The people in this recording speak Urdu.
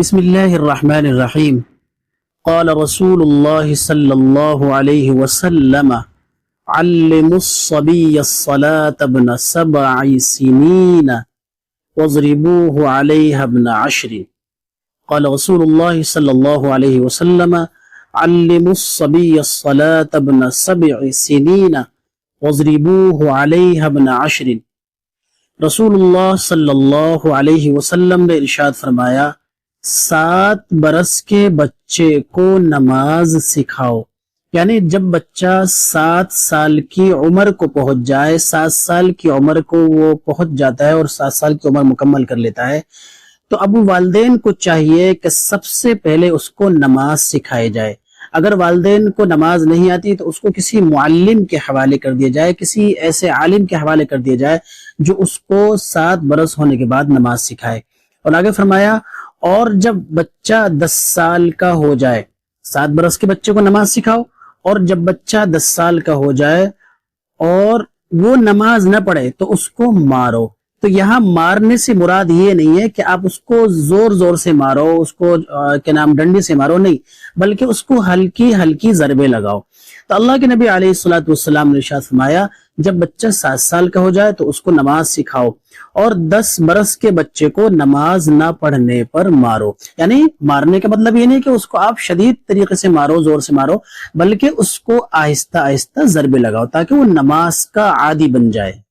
بسم الله الرحمن الرحيم. قال رسول الله صلى الله عليه وسلم: علموا الصبي الصلاة ابن 7 سنين واضربوه عليها ابن 10. قال رسول الله صلى الله عليه وسلم: علموا الصبي الصلاة ابن 7 سنين واضربوه عليها ابن 10. رسول اللہ صلی اللہ علیہ وسلم نے ارشاد فرمایا، 7 برس کے بچے کو نماز سکھاؤ. یعنی جب بچہ 7 سال کی عمر کو پہنچ جائے، 7 سال کی عمر کو وہ پہنچ جاتا ہے اور 7 سال کی عمر مکمل کر لیتا ہے، تو اب والدین کو چاہیے کہ سب سے پہلے اس کو نماز سکھائی جائے. اگر والدین کو نماز نہیں آتی تو اس کو کسی معلم کے حوالے کر دیا جائے، کسی ایسے عالم کے حوالے کر دیا جائے جو اس کو 7 برس ہونے کے بعد نماز سکھائے. اور آگے فرمایا، اور جب بچہ 10 سال کا ہو جائے، 7 برس کے بچے کو نماز سکھاؤ، اور جب بچہ 10 سال کا ہو جائے اور وہ نماز نہ پڑھے تو اس کو مارو. تو یہاں مارنے سے مراد یہ نہیں ہے کہ آپ اس کو زور زور سے مارو، اس کو ڈنڈی سے مارو، نہیں، بلکہ اس کو ہلکی ہلکی ضربے لگاؤ. تو اللہ کے نبی علیہ الصلوۃ والسلام نے ارشاد فرمایا، جب بچہ 7 سال کا ہو جائے تو اس کو نماز سکھاؤ، اور 10 برس کے بچے کو نماز نہ پڑھنے پر مارو. یعنی مارنے کا مطلب یہ نہیں کہ اس کو آپ شدید طریقے سے مارو، زور سے مارو، بلکہ اس کو آہستہ آہستہ ضربے لگاؤ تاکہ وہ نماز کا عادی بن جائے.